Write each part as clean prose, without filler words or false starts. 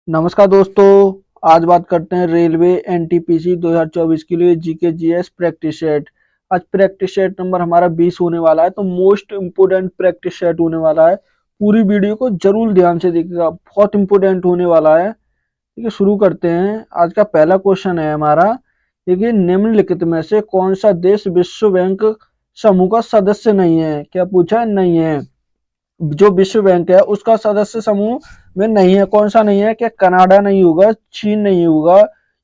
नमस्कार दोस्तों। आज बात करते हैं रेलवे एनटीपीसी 2024 के लिए जीके जीएस प्रैक्टिस सेट। आज प्रैक्टिस सेट नंबर हमारा 20 होने वाला है, तो मोस्ट इम्पोर्टेंट प्रैक्टिस सेट होने वाला है। पूरी वीडियो को जरूर ध्यान से देखिएगा, बहुत इम्पोर्टेंट होने वाला है। ठीक है, शुरू करते हैं। आज का पहला क्वेश्चन है हमारा, देखिए, निम्नलिखित में से कौन सा देश विश्व बैंक समूह का सदस्य नहीं है। क्या पूछा है? नहीं है। जो विश्व बैंक है उसका सदस्य समूह में नहीं है। कौन सा नहीं है? क्या कनाडा नहीं होगा, चीन नहीं होगा,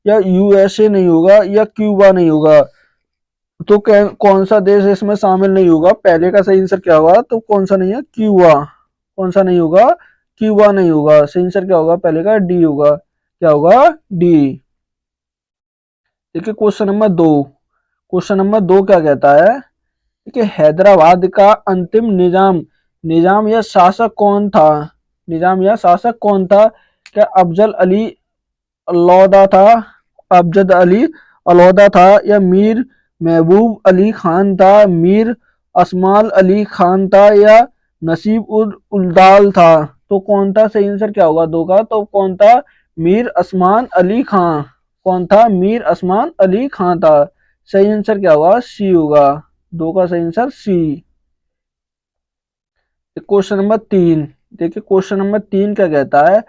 या यूएसए नहीं होगा, या क्यूबा नहीं होगा। तो कौन सा देश इसमें शामिल नहीं होगा? पहले का सही आंसर क्या होगा? तो कौन सा नहीं है? क्यूबा। कौन सा नहीं होगा? क्यूबा नहीं होगा। सही आंसर क्या होगा? पहले का डी होगा। क्या होगा? डी। देखिए क्वेश्चन नंबर 2। क्वेश्चन नंबर 2 क्या कहता है कि हैदराबाद का अंतिम निजाम निजाम या शासक कौन था? निजाम या शासक कौन था? क्या अफजल अली अल्लौदा था, अफजद अली अल्लौदा था, या मीर महबूब अली खान था, मीर असमाल अली खान था, या नसीब उल उलदाल था? तो कौन था? सही आंसर क्या होगा? दो का। तो कौन था? मीर असमान अली खान। कौन था? मीर असमान अली खान था। सही आंसर क्या होगा? सी होगा। दो का सही आंसर सी। Question number 3। देखिए क्वेश्चन नंबर 3 क्या कहता है,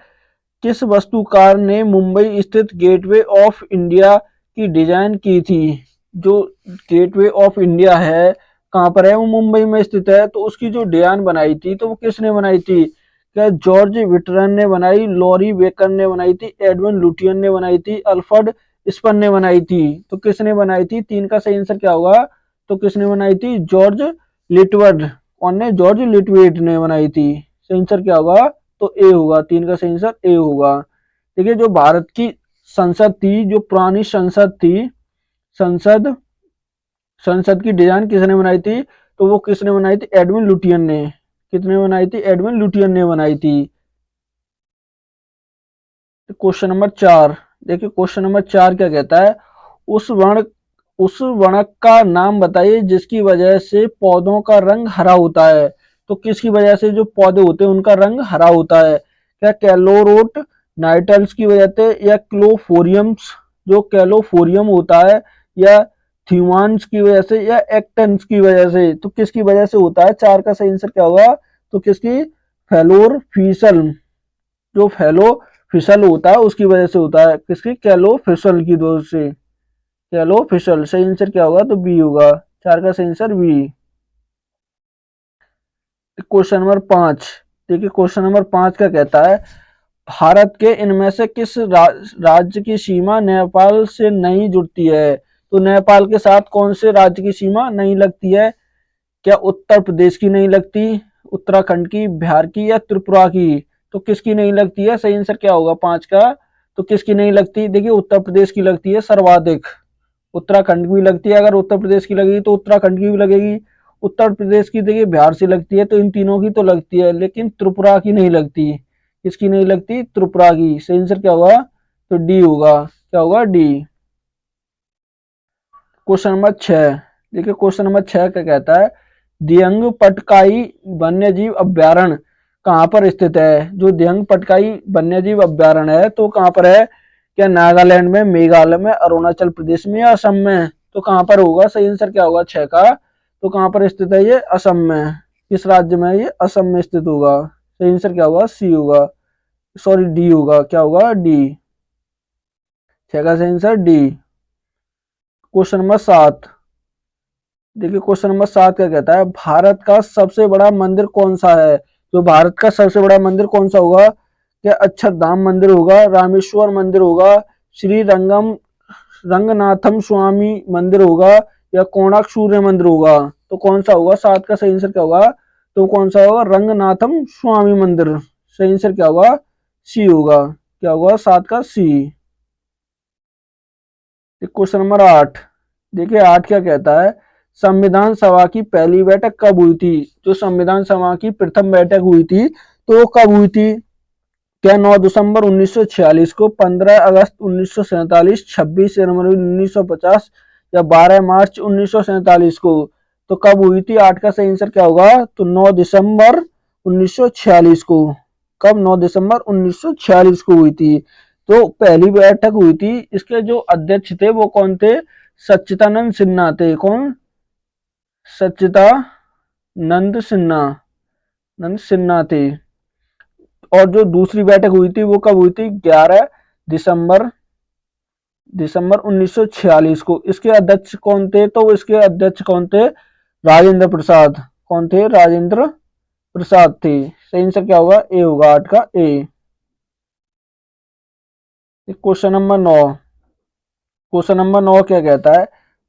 किस वस्तुकार ने मुंबई स्थित गेटवे ऑफ इंडिया की डिजाइन की थी? जो गेटवे ऑफ इंडिया है कहाँ पर है? वो मुंबई में स्थित है। तो उसकी जो डिजाइन बनाई थी तो वो किसने बनाई थी? क्या जॉर्ज विटरन ने बनाई, लॉरी बेकर ने बनाई थी, एडविन लुटियन ने बनाई थी, अल्फ्रेड स्पन ने बनाई थी? तो किसने बनाई थी? 3 का सही आंसर क्या होगा? तो किसने बनाई थी? जॉर्ज लिटवर्ड। कौन ने? जॉर्ज लिटवेट ने बनाई थी। सही आंसर क्या होगा? तो ए होगा। 3 का सही आंसर ए होगा। देखिए जो भारत की संसद थी, जो पुरानी संसद थी, संसद संसद की डिजाइन किसने बनाई थी? तो वो किसने बनाई थी? एडविन लुटियन ने। कितने बनाई थी? एडविन लुटियन ने बनाई थी। Question number 4। देखिए क्वेश्चन नंबर 4 क्या कहता है, उस वर्ण उस वणक का नाम बताइए जिसकी वजह से पौधों का रंग हरा होता है। तो किसकी वजह से जो पौधे होते हैं उनका रंग हरा होता है? क्या कैलोरोट नाइटल्स की वजह से, या क्लोफोरियम्स, जो कैलोफोरियम होता है, या थ्यूमान्स की वजह से, या एक्टेंस की वजह से? तो किसकी वजह से होता है? 4 का सही आंसर क्या होगा? तो किसकी? फेलोरफिसल। जो फेलो फिसल होता है उसकी वजह से होता है। किसकी? कैलो फिसल की वजह से। कैलो फिसल। सही आंसर क्या होगा? तो बी होगा। 4 का सही आंसर बी। Question number 5। देखिए क्वेश्चन नंबर 5 क्या कहता है, भारत के इनमें से किस राज्य की सीमा नेपाल से नहीं जुड़ती है? तो नेपाल के साथ कौन से राज्य की सीमा नहीं लगती है? क्या उत्तर प्रदेश की नहीं लगती, उत्तराखंड की, बिहार की, या त्रिपुरा की? तो किसकी नहीं लगती है? सही आंसर क्या होगा 5 का? तो किसकी नहीं लगती? देखिए उत्तर प्रदेश की लगती है सर्वाधिक। उत्तराखंड की भी लगती है। अगर उत्तर प्रदेश की लगेगी तो उत्तराखंड की भी लगेगी। उत्तर प्रदेश की देखिए बिहार से लगती है, तो इन तीनों की तो लगती है, लेकिन त्रिपुरा की नहीं लगती। किसकी नहीं लगती? त्रिपुरा की। सही आंसर क्या होगा? तो डी होगा। क्या होगा? डी। Question number 6। देखिए क्वेश्चन नंबर 6 क्या कहता है, दियंग पटकाई वन्यजीव अभ्यारण्य कहाँ पर स्थित है? जो दियंग पटकाई वन्यजीव अभ्यारण्य है तो कहाँ पर है? क्या नागालैंड में, मेघालय में, अरुणाचल प्रदेश में, या असम में? तो कहाँ पर होगा? सही आंसर क्या होगा 6 का? तो कहाँ पर स्थित है ये? असम में। किस राज्य में? ये असम में स्थित होगा। सही आंसर क्या होगा? सी होगा। सॉरी, डी होगा। क्या होगा? डी। 6 का सही आंसर डी। Question number 7। देखिए क्वेश्चन नंबर 7 क्या कहता है, भारत का सबसे बड़ा मंदिर कौन सा है? जो भारत का सबसे बड़ा मंदिर कौन सा होगा? क्या अक्षरधाम मंदिर होगा, रामेश्वर मंदिर होगा, श्री रंगनाथम स्वामी मंदिर होगा, या कोणार्क सूर्य मंदिर होगा? तो कौन सा होगा? 7 का सही आंसर क्या होगा? तो कौन सा होगा? रंगनाथम स्वामी मंदिर। सही आंसर क्या होगा? सी होगा। क्या होगा? 7 का सी। Question number 8। देखिए 8 क्या कहता है, संविधान सभा की पहली बैठक कब हुई थी? जो संविधान सभा की प्रथम बैठक हुई थी तो वो कब हुई थी? क्या 9 दिसंबर 1946 को, 15 अगस्त 1947, 26 जनवरी 1950, या 12 मार्च 1947 को? तो कब हुई थी? 8 का सही आंसर क्या होगा? तो 9 दिसंबर 1946 को। कब? 9 दिसंबर 1946 को हुई थी। तो पहली बैठक हुई थी, इसके जो अध्यक्ष थे वो कौन थे? सच्चिदानंद सिन्हा थे। कौन? सच्चिदानंद सिन्हा, नंद सिन्हा थे। और जो दूसरी बैठक हुई थी वो कब हुई थी? 11 दिसंबर दिसंबर 1946 को। इसके अध्यक्ष कौन थे? तो इसके अध्यक्ष कौन थे? राजेंद्र प्रसाद। कौन थे? राजेंद्र प्रसाद थे। सही आंसर क्या होगा? ए होगा, 8 का A. Question number 9। Question number 9 क्या कहता है?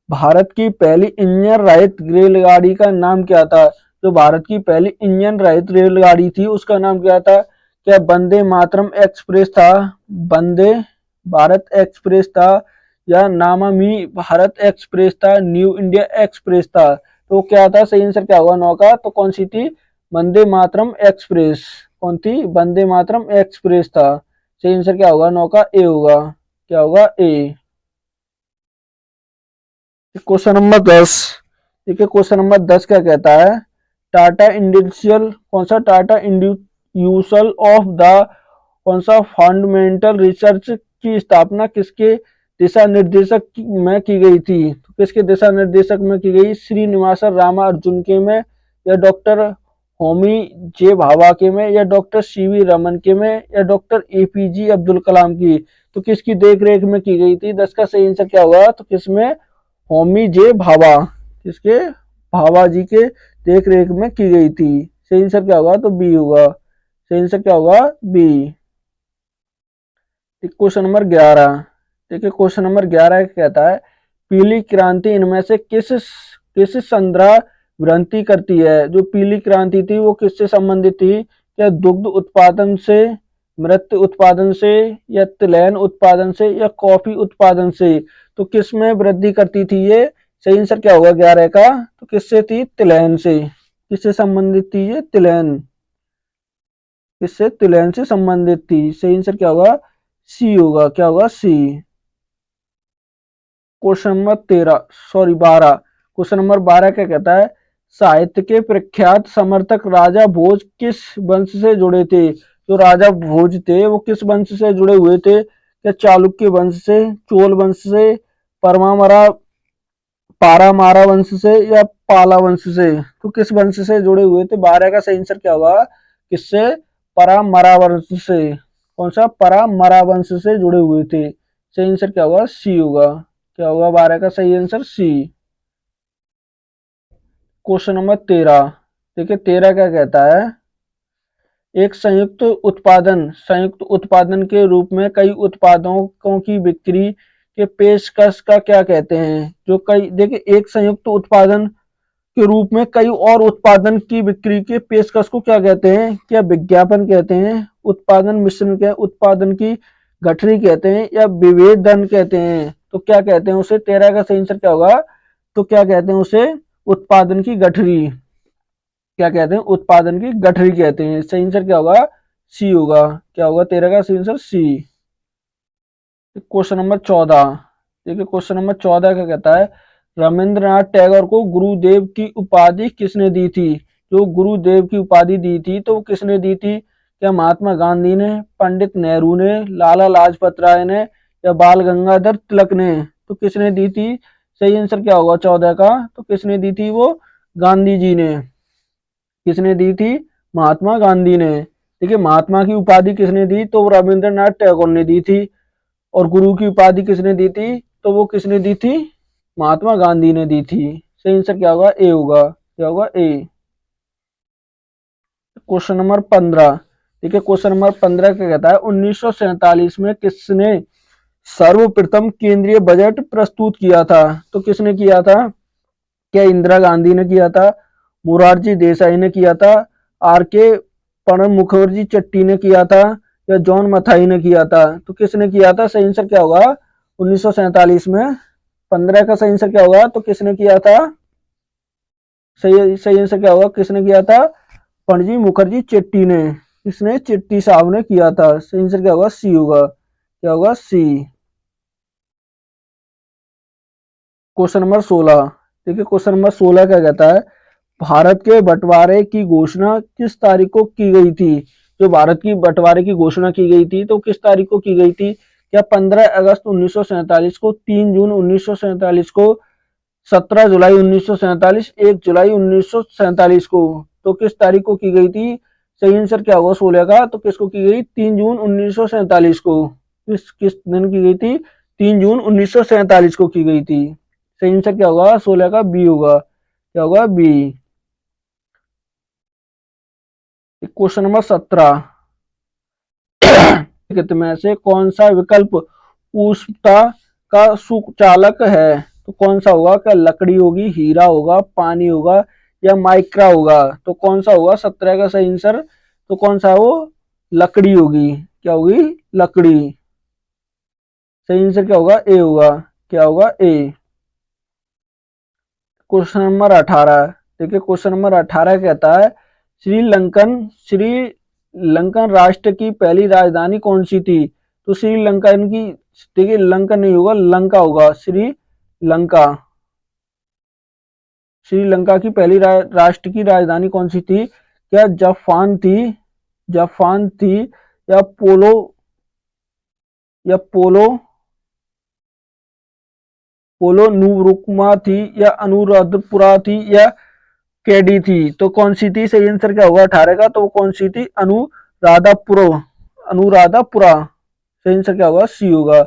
भारत की पहली इंजन रहित रेलगाड़ी का नाम क्या था? जो भारत की पहली इंजन रहित रेलगाड़ी थी उसका नाम क्या था? क्या वंदे मातरम एक्सप्रेस था, वंदे भारत एक्सप्रेस था, या नामामी भारत एक्सप्रेस था, न्यू इंडिया एक्सप्रेस था? तो क्या था? सही आंसर क्या होगा 9 का? तो कौन सी थी? वंदे मातरम एक्सप्रेस। कौन थी? वंदे मातरम एक्सप्रेस था। सही आंसर क्या होगा 9 का? ए होगा। क्या होगा? ए। Question number 10। देखिए क्वेश्चन नंबर 10 क्या कहता है? टाटा इंडस्ट्रियल, कौन सा? टाटा इंस्टीट्यूशन ऑफ द, कौन सा? फंडामेंटल रिसर्च की स्थापना किसके दिशा निर्देशक में की गई थी? तो किसके दिशा निर्देशक में की गई? श्रीनिवासन रामानुजन के में, या डॉक्टर होमी जे भाभा के में, या डॉक्टर सीवी रमन के में, या डॉक्टर एपीजे अब्दुल कलाम की? तो किसकी देख रेख में की गई थी? 10 का सही आंसर क्या होगा? तो किसमें? होमी जे भाभा। किसके? भाभा जी के देख रेख में की गई थी। सही आंसर क्या होगा? तो बी होगा। सही आंसर क्या होगा? बी। Question number 11। देखिए क्वेश्चन नंबर 11 कहता है पीली क्रांति इनमें से किस संद्रह भ्रांति करती है? जो पीली क्रांति थी वो किससे संबंधित थी? क्या दुग्ध उत्पादन से, मृत उत्पादन से, या तिलहन उत्पादन से, या कॉफी उत्पादन से? तो किस में वृद्धि करती थी ये? सही आंसर क्या होगा 11 का? तो किससे थी? तिलहन से। किससे संबंधित थी ये? तिलहन। किससे? तिलहन से संबंधित थी। सही आंसर क्या होगा? सी होगा। क्या होगा? C. Question number 13, sorry 12। Question number 12 क्या कहता है? साहित्य के प्रख्यात समर्थक राजा भोज किस वंश से जुड़े थे? जो राजा भोज थे वो किस वंश से जुड़े हुए थे? क्या चालुक्य वंश से, चोल वंश से, परमामरा पारामारा वंश से, या पाला वंश से? तो किस वंश से जुड़े हुए थे? 12 का सही आंसर क्या होगा? किससे? परामरा वंश से। कौन सा? परामरा वंश से जुड़े हुए थे। सही आंसर क्या होगा? सी होगा। क्या होगा 12 का सही आंसर? सी। Question number 13। देखिए 13 क्या कहता है? एक संयुक्त उत्पादन के रूप में कई उत्पादों की बिक्री के पेशकश का क्या कहते हैं? जो कई, देखिए एक संयुक्त उत्पादन के रूप में कई और उत्पादन की बिक्री के पेशकश को क्या कहते हैं? क्या विज्ञापन कहते हैं, उत्पादन मिश्रण क्या, उत्पादन की गठरी कहते हैं, या विभेदन कहते हैं? तो क्या कहते हैं उसे? 13 का सही आंसर क्या होगा? तो क्या कहते हैं उसे? उत्पादन की गठरी। क्या कहते हैं? उत्पादन की गठरी कहते हैं। सही आंसर क्या होगा? सी होगा। क्या होगा 13 का सही आंसर? सी। Question number 14। देखिए क्वेश्चन नंबर 14 क्या कहता है? रविंद्रनाथ टैगोर को गुरुदेव की उपाधि किसने दी थी? जो गुरुदेव की उपाधि दी थी तो वो किसने दी थी? क्या महात्मा गांधी ने, पंडित नेहरू ने, लाला लाजपत राय ने, या बाल गंगाधर तिलक ने? तो किसने दी थी? सही आंसर क्या होगा 14 का? तो किसने दी थी वो? गांधी जी ने। किसने दी थी? महात्मा गांधी ने। देखिए महात्मा की उपाधि किसने दी? तो रविंद्रनाथ टैगोर ने दी थी। और गुरु की उपाधि किसने दी थी? तो वो किसने दी थी? महात्मा गांधी ने दी थी। सही आंसर क्या होगा? ए होगा। क्या होगा? ए। Question number 15। ठीक है क्वेश्चन नंबर 15 क्या कहता है? 1947 में किसने सर्वप्रथम केंद्रीय बजट प्रस्तुत किया था? तो किसने किया था? क्या इंदिरा गांधी ने किया था, मोरारजी देसाई ने किया था, आर के प्रणब मुखर्जी चट्टी ने किया था, या जॉन मथाई ने किया था? तो किसने किया था? सही आंसर क्या होगा 1947 में? 15 का सही आंसर क्या होगा? तो किसने किया था? सही आंसर क्या होगा? किसने किया था? प्रणजी मुखर्जी चट्टी ने। किसने? चट्टी साहब ने किया था। सही आंसर क्या होगा? सी होगा। क्या होगा? सी। Question number 16। देखिए क्वेश्चन नंबर 16 क्या कहता है? भारत के बंटवारे की घोषणा किस तारीख को की गई थी? जो भारत की बंटवारे की घोषणा की गई थी तो किस तारीख को की गई थी? क्या 15 अगस्त 1947 को, 3 जून 1947 को, 17 जुलाई 1947, 1 जुलाई 1947 को? तो किस तारीख को की गई थी? सही आंसर क्या होगा 16 का? तो किसको की गई? 3 जून 1947 को। किस दिन की गई थी? 3 जून 1947 को की गई थी। सही आंसर क्या होगा? 16 का बी होगा। क्या होगा? बी। क्वेश्चन नंबर 17 में से कौन सा विकल्प उष्णता का सुचालक है? तो कौन सा होगा? क्या लकड़ी होगी, हीरा होगा, पानी होगा या माइक्रा होगा? तो कौन सा होगा 17 का सही आंसर? तो कौन सा वो? लकड़ी होगी। क्या होगी? लकड़ी। सही आंसर क्या होगा? ए होगा। क्या होगा? ए। क्वेश्चन नंबर 18 देखिए, क्वेश्चन नंबर 18 कहता है श्रीलंकन राष्ट्र की पहली राजधानी कौन सी थी? तो श्रीलंकन की, देखिए लंका नहीं होगा, लंका होगा। श्रीलंका। श्रीलंका की पहली राष्ट्र की राजधानी कौन सी थी? क्या जापान थी, जापान थी, या पोलो पोलो नुरुकमा थी, या अनुराधपुरा थी, या केडी थी? तो कौन सी थी? सही आंसर क्या होगा 18 का? तो कौन सी थी? अनुराधापुरो, अनुराधापुरा। सही आंसर क्या होगा? सी होगा।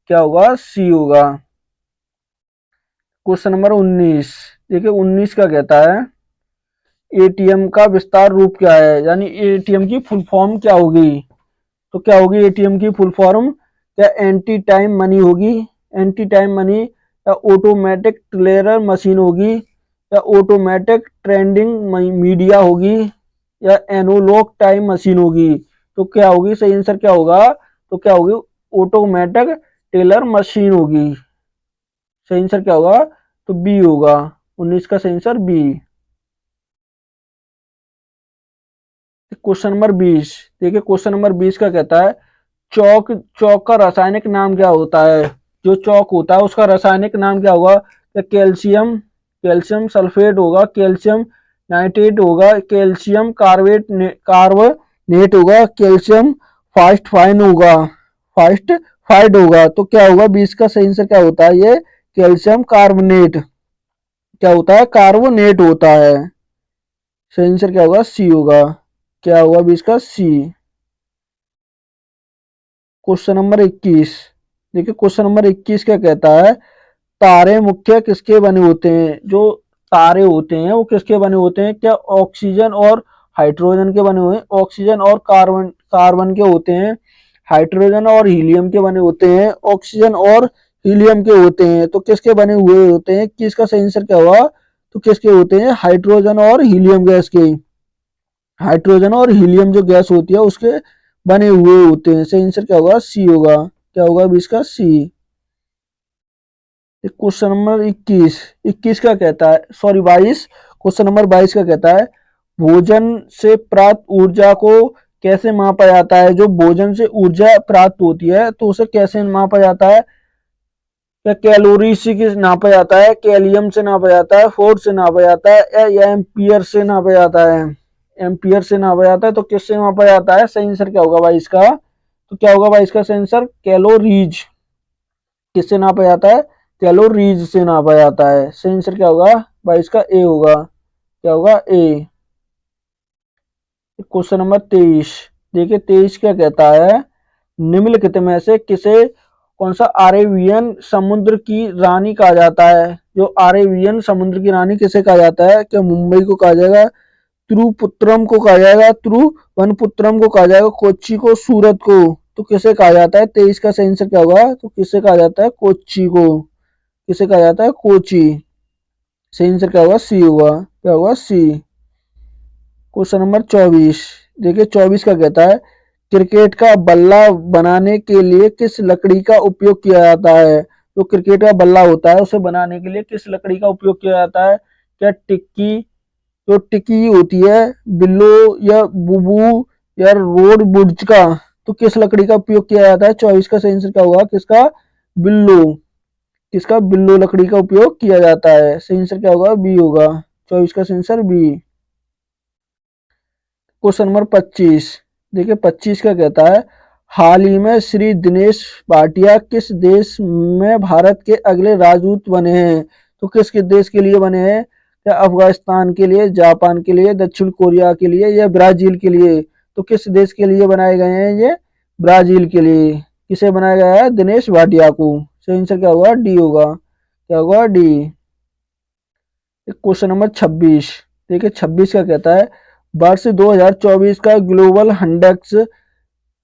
क्या होगा? सी होगा। क्वेश्चन नंबर 19 देखिए, 19 का कहता है एटीएम का विस्तार रूप क्या है? यानी एटीएम की फुल फॉर्म क्या होगी? तो क्या होगी एटीएम की फुल फॉर्म? क्या एंटी टाइम मनी होगी, एंटी टाइम मनी, या ऑटोमेटिक टेलर मशीन होगी, या ऑटोमेटिक ट्रेंडिंग मीडिया होगी, या एनालॉग टाइम मशीन होगी? तो क्या होगी? सही आंसर क्या होगा? तो क्या होगी? ऑटोमेटिक टेलर मशीन होगी। सही आंसर क्या होगा? तो बी होगा। 19 का सही आंसर बी। क्वेश्चन नंबर 20 देखिए, क्वेश्चन नंबर 20 का कहता है चौक चौक का रासायनिक नाम क्या होता है? जो चौक होता है उसका रासायनिक नाम क्या होगा? क्या कैल्शियम कैल्शियम सल्फेट होगा, कैल्शियम नाइट्रेट होगा, कैल्शियम कार्बोनेट होगा, कैल्शियम फास्फाइन होगा, फास्ट फाइड होगा? तो क्या होगा? 20 का सही आंसर क्या होता है? ये कैल्शियम कार्बोनेट। क्या होता है? कार्बोनेट होता है। सही आंसर क्या होगा? सी होगा। क्या होगा 20 का? सी। क्वेश्चन नंबर 21 देखिए, क्वेश्चन नंबर 21 क्या कहता है तारे मुख्य किसके बने होते हैं? जो तारे होते हैं वो किसके बने होते हैं? क्या ऑक्सीजन और हाइड्रोजन के बने हुए हैं, ऑक्सीजन और कार्बन कार्बन के होते हैं, हाइड्रोजन और हीलियम के बने होते हैं, ऑक्सीजन और हीलियम के होते हैं? तो किसके बने हुए होते हैं? किसका सही आंसर क्या होगा? तो किसके होते हैं? हाइड्रोजन और हीलियम गैस के। हाइड्रोजन और हीलियम जो गैस होती है उसके बने हुए होते हैं। सही आंसर क्या होगा? सी होगा। क्या होगा 20 का? सी। क्वेश्चन नंबर 21 का कहता है, सॉरी 22, क्वेश्चन नंबर 22 का कहता है भोजन से प्राप्त ऊर्जा को कैसे मापा जाता है? जो भोजन से ऊर्जा प्राप्त होती है तो उसे कैसे मापा जाता है? क्या कैलोरी से नापा जाता है, कैलियम से नापा जाता है, फोर्ट से नापा जाता है, या एम्पियर से नापा जाता है? एम्पियर से नापा जाता है। तो किससे मापा जाता है? सही आंसर क्या होगा 22 का? तो क्या होगा 22 का सही आंसर? कैलोरीज। किससे नापा जाता है? कैलोरीज से नापा जाता है। सही आंसर क्या होगा 22 का? ए होगा। क्या होगा? ए। क्वेश्चन नंबर 23 देखिए, 23 क्या कहता है निम्नलिखित में से किसे कौन सा अरेबियन समुद्र की रानी कहा जाता है? जो अरेबियन समुद्र की रानी किसे कहा जाता है? क्या मुंबई को कहा जाएगा, तिरुपुत्रम को कहा जाएगा, तिरुवनंतपुरम को कहा जाएगा, कोच्चि को, सूरत को? तो किसे कहा जाता है? 23 का सही आंसर क्या होगा? तो किसे कहा जाता है? कोच्चि को। किसे कहा जाता है? कोची। सही आंसर क्या होगा? सी होगा। क्या होगा? सी। क्वेश्चन नंबर 24 देखिए, 24 का कहता है क्रिकेट का बल्ला बनाने के लिए किस लकड़ी का उपयोग किया जाता है? जो क्रिकेट का बल्ला होता है उसे बनाने के लिए किस लकड़ी का उपयोग किया जाता है? क्या टिक्की, जो टिक्की होती है, बिल्लो, या बुबू, या रोड बुड्स का? तो किस लकड़ी का उपयोग किया जाता है? 24 का सही आंसर क्या होगा? किसका? बिल्लो। किसका? बिल्लो लकड़ी का उपयोग किया जाता है। सही आंसर क्या होगा? बी होगा। 24 का सही आंसर बी। क्वेश्चन नंबर 25 देखिए 25 का कहता है, हाल ही में श्री दिनेश भाटिया किस देश में भारत के अगले राजदूत बने हैं? तो किस देश के लिए बने हैं? क्या अफगानिस्तान के लिए, जापान के लिए, दक्षिण कोरिया के लिए या ब्राजील के लिए? तो किस देश के लिए बनाए गए हैं ये? ब्राजील के लिए। किसे बनाया गया है? दिनेश भाटिया को। सही आंसर क्या होगा? डी होगा। क्या होगा? डी। Question number 26। देखिए 26 का कहता है, वर्ष 2024 का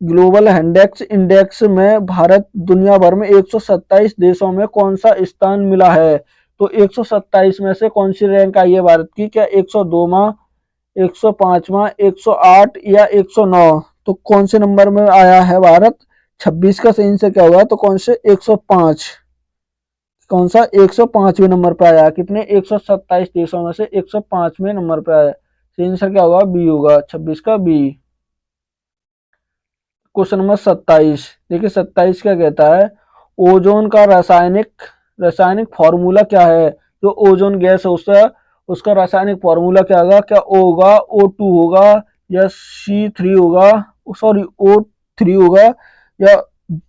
ग्लोबल हैंडेक्स इंडेक्स में भारत दुनिया भर में 127 देशों में कौन सा स्थान मिला है? तो 127 में से कौन सी रैंक आई है भारत की? क्या 102वां, 105वां, 108 या 109? तो कौन से नंबर में आया है भारत? 26 का सही आंसर क्या होगा? तो कौन से? 105। कौन सा? 105वें नंबर पे आया। कितने? 127 देशों में से 105वें नंबर पे आया। सही आंसर क्या होगा? बी होगा। 26 का बी। Question number 27। देखिए 27 क्या कहता है, ओजोन का रासायनिक फॉर्मूला क्या है? जो ओजोन गैस है उसका रासायनिक फॉर्मूला क्या होगा? क्या ओ होगा, O2 होगा या C3 होगा, सॉरी O3 होगा या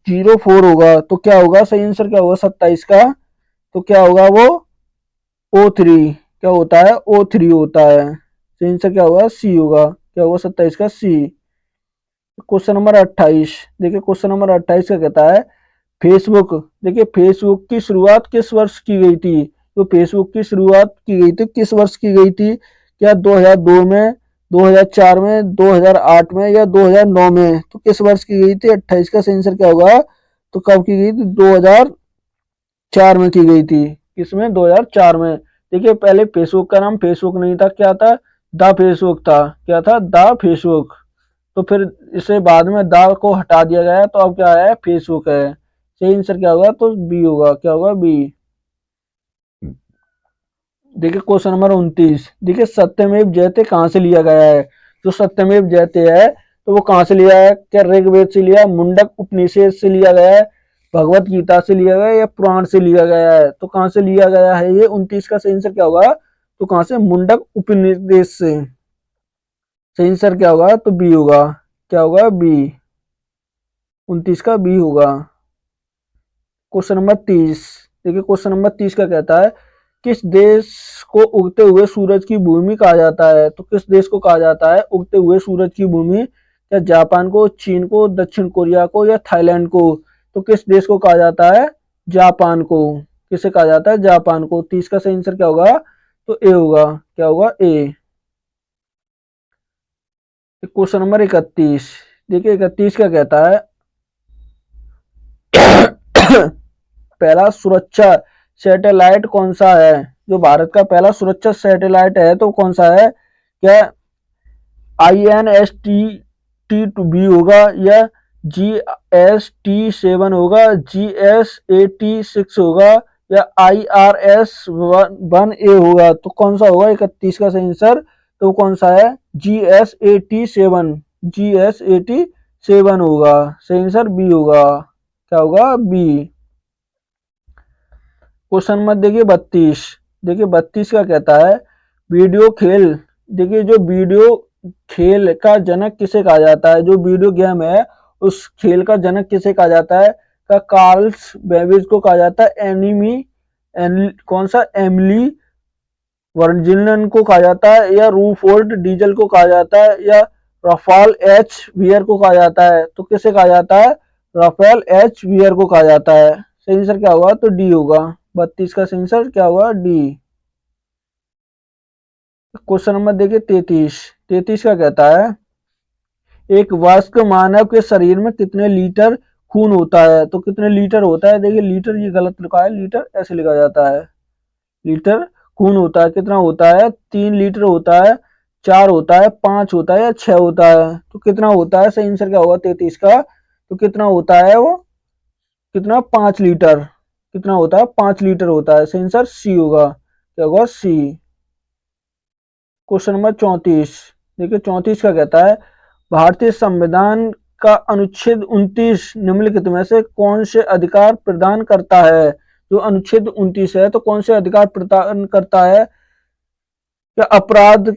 04 होगा? तो क्या होगा? सही आंसर क्या होगा 27 का? तो क्या होगा वो? O3। क्या होता है? O3 होता है। सही आंसर क्या होगा? सी होगा। क्या होगा 27 का? सी। Question number 28। देखिए क्वेश्चन नंबर 28 का कहता है, फेसबुक, देखिए फेसबुक की शुरुआत किस वर्ष की गई थी? तो फेसबुक की शुरुआत की गई थी किस वर्ष की गई थी? क्या 2002 में, 2004 में, 2008 में या 2009 में? तो किस वर्ष की गई थी? 28 का सही आंसर क्या होगा? तो कब की गई थी? 2004 में की गई थी। किसमें? 2004 में। देखिए पहले फेसबुक का नाम फेसबुक नहीं था, क्या था? द फेसबुक था। क्या था? The Facebook. तो फिर इसे बाद में दा को हटा दिया गया, तो अब क्या है? फेसबुक है। सही आंसर क्या होगा? तो बी होगा। क्या होगा? बी। देखिए क्वेश्चन नंबर 29। देखिए सत्यमेव जयते कहाँ से लिया गया है? जो सत्यमेव जयते है तो वो कहाँ से लिया है? क्या ऋग्वेद से लिया, मुंडक उपनिषद से लिया गया है, भगवत गीता से लिया गया है या पुराण से लिया गया है? तो कहाँ से लिया गया है ये? 29 का सही आंसर क्या होगा? तो कहाँ से? मुंडक उपनिषद से। सही आंसर क्या होगा? तो बी होगा। क्या होगा? बी। 29 का बी होगा। Question number 30। देखिए क्वेश्चन नंबर 30 का कहता है, किस देश को उगते हुए सूरज की भूमि कहा जाता है? तो किस देश को कहा जाता है उगते हुए सूरज की भूमि? क्या जापान को, चीन को, दक्षिण कोरिया को या थाईलैंड को? तो किस देश को कहा जाता है? जापान को। किसे कहा जाता है? जापान को। 30 का सही आंसर क्या होगा? तो ए होगा। क्या होगा? ए। Question number 31। देखिए 31 का कहता है, पहला सुरक्षा सैटेलाइट कौन सा है? जो भारत का पहला सुरक्षा सैटेलाइट है तो कौन सा है? क्या INST-T2B होगा या GST-7 होगा, GSAT-6 होगा या IRS-1A होगा? तो कौन सा होगा 31 का सही आंसर? तो कौन सा है? GSAT-7। GSAT-7 होगा। सही आंसर बी होगा। क्या होगा? बी। क्वेश्चन नंबर देखिए 32। देखिए 32 का कहता है, वीडियो खेल, देखिए जो वीडियो खेल का जनक किसे कहा जाता है? जो वीडियो गेम है उस खेल का जनक किसे कहा जाता है? का कार्ल्स बेबेज को कहा जाता है, कौन सा? एमिली वर्जिलन को कहा जाता है या रूफोर्ड डीजल को कहा जाता है या राफेल एच वियर को कहा जाता है? तो किसे कहा जाता है? राफेल एच वियर को कहा जाता है। सही आंसर क्या होगा? तो डी होगा। 32 का सही आंसर क्या होगा? डी। क्वेश्चन नंबर देखिए 33। 33 का कहता है, एक वयस्क मानव के शरीर में कितने लीटर खून होता है? तो कितने लीटर होता है? देखिए लीटर ये गलत लिखा है, लीटर ऐसे लिखा जाता है। लीटर खून होता है। कितना होता है? 3 लीटर होता है, 4 होता है, 5 होता है या 6 होता है? तो कितना होता है? सही आंसर क्या होगा 33 का? तो कितना होता है वो? कितना? 5 लीटर। कितना होता है? 5 लीटर होता है। सही आंसर सी होगा। क्या होगा? सी। Question number 34। देखिए 34 का कहता है, भारतीय संविधान का अनुच्छेद 29 निम्नलिखित में से कौन से अधिकार प्रदान करता है? जो अनुच्छेद 29 है तो कौन से अधिकार प्रदान करता है? क्या अपराध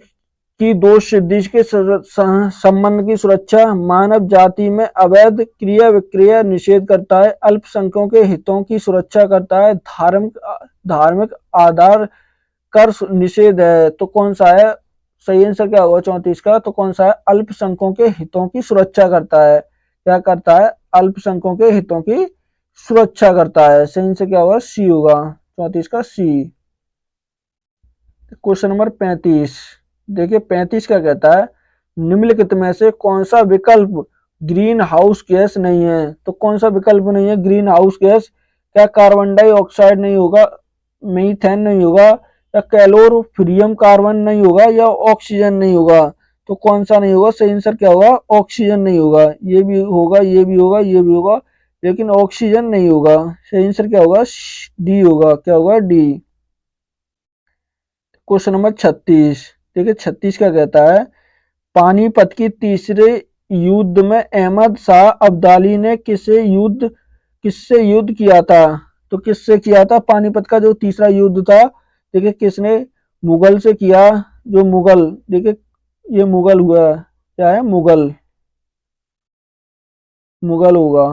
की दोष सिद्धि के संबंध की सुरक्षा, मानव जाति में अवैध क्रिया विक्रय निषेध करता है, अल्पसंख्यकों के हितों की सुरक्षा करता है, धार्मिक आधार कर निषेध है। तो कौन सा है सही आंसर, क्या होगा 34 का? तो कौन सा है? अल्पसंख्यकों के हितों की सुरक्षा करता है। क्या करता है? अल्पसंख्यकों के हितों की सुरक्षा करता है। सही आंसर क्या होगा? सी होगा, 34 का सी। क्वेश्चन नंबर 35, देखिए 35 क्या कहता है, निम्नलिखित में से कौन सा विकल्प ग्रीन हाउस गैस नहीं है? तो कौन सा विकल्प नहीं है ग्रीन हाउस गैस? क्या कार्बन डाइऑक्साइड नहीं होगा, मीथेन नहीं होगा, या कैलोरीफिरियम कार्बन नहीं होगा, या ऑक्सीजन नहीं होगा? तो कौन सा नहीं होगा? सही आंसर क्या होगा? ऑक्सीजन नहीं होगा। ये भी होगा, ये भी होगा, ये भी होगा, लेकिन ऑक्सीजन नहीं होगा। सही आंसर क्या होगा? डी होगा। क्या होगा? डी। क्वेश्चन नंबर 36, देखिए 36 क्या कहता है, पानीपत की तीसरे युद्ध में अहमद शाह अब्दाली ने किससे युद्ध किया था? तो किससे किया था? पानीपत का जो तीसरा युद्ध था, देखिए किसने? मुगल से किया। जो मुगल, देखिए ये मुगल हुआ, क्या है? मुगल होगा।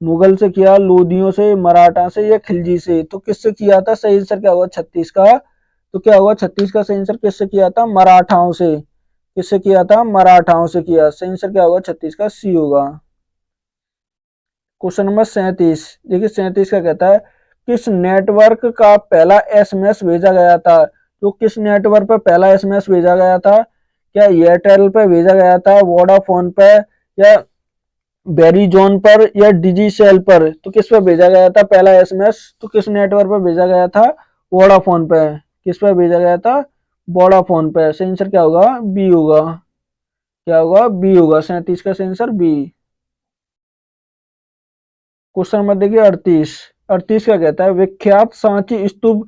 मुगल से किया, लोदियों से, मराठा से, या खिलजी से? तो किससे किया था? सही आंसर क्या होगा 36 का? तो क्या होगा 36 का सही आंसर? किससे किया था? मराठाओं से। किससे किया था? मराठाओं से किया। सही आंसर क्या होगा 36 का? सी होगा। क्वेश्चन नंबर 37, देखिए 37 का कहता है, किस नेटवर्क का पहला एसएमएस भेजा गया था? तो किस नेटवर्क पर पहला एसएमएस भेजा गया था? क्या एयरटेल पे भेजा गया था, वोडाफोन पे, या वेरिजोन पर, या डिजीसेल पर? तो किस पे भेजा गया था पहला एसएमएस? तो किस नेटवर्क पर भेजा गया था? वोडाफोन पे। किस पे भेजा गया था? वोडाफोन पे। सही आंसर क्या होगा? बी होगा। क्या होगा? बी होगा। 37 का सही आंसर बी। क्वेश्चन नंबर देखिए 38, 38 क्या कहता है, विख्यात सांची स्तूप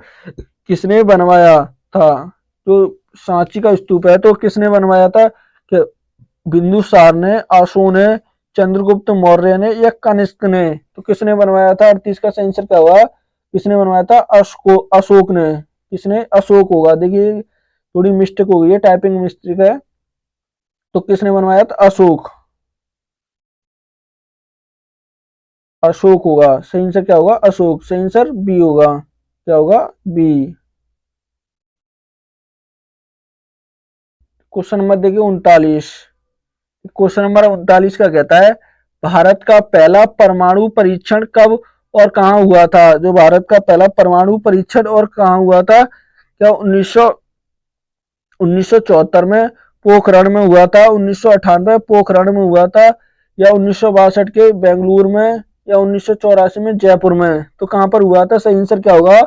किसने बनवाया था? तो सांची का स्तूप है, तो किसने बनवाया था? कि बिंदुसार ने, अशोक ने, चंद्रगुप्त मौर्य ने, या कनिष्क ने? तो किसने बनवाया था? 38 का सही आंसर क्या होगा? किसने बनवाया था? अशोक ने। किसने? अशोक होगा। देखिए थोड़ी मिस्टेक हो गई है, टाइपिंग मिस्टेक है। तो किसने बनवाया था? अशोक। अशोक होगा। सही आंसर क्या होगा? अशोक। सही आंसर बी होगा। क्या होगा? बी। क्वेश्चन नंबर देखिए 39, क्वेश्चन नंबर 39 का कहता है, भारत का पहला परमाणु परीक्षण कब और कहां हुआ था? जो भारत का पहला परमाणु परीक्षण और कहां हुआ था? क्या 1974 में पोखरण में हुआ था, 1998 पोखरण में हुआ था, या 1962 के बेंगलुरु में, या 1984 में जयपुर में? तो कहां पर हुआ था? सही आंसर क्या होगा?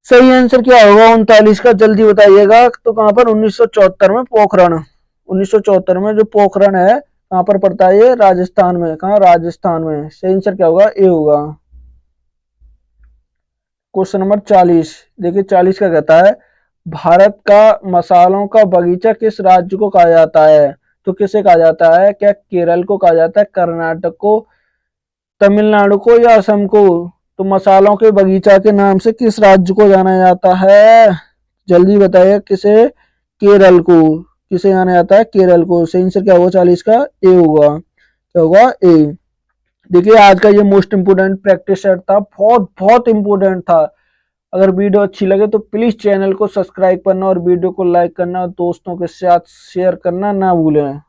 सही आंसर क्या होगा 39 का? जल्दी बताइएगा। तो कहां पर? 1974 में पोखरण। 1974 में जो पोखरण है, कहां पर पड़ता है ये? राजस्थान में। कहां? राजस्थान में। सही आंसर क्या होगा? ए होगा। क्वेश्चन नंबर 40, देखिए 40 का कहता है, भारत का मसालों का बगीचा किस राज्य को कहा जाता है? तो किसे कहा जाता है? क्या केरल को कहा जाता है, कर्नाटक को, तमिलनाडु को, या असम को? तो मसालों के बगीचा के नाम से किस राज्य को जाना जाता है? जल्दी बताइए। किसे? केरल को। किसे जाना जाता है? केरल को। सही आंसर क्या होगा 40 का? ए होगा। क्या होगा? ए। देखिए आज का ये मोस्ट इंपोर्टेंट प्रैक्टिस सेट था, बहुत बहुत इंपोर्टेंट था। अगर वीडियो अच्छी लगे तो प्लीज चैनल को सब्सक्राइब करना और वीडियो को लाइक करना और दोस्तों के साथ शेयर करना ना भूलें।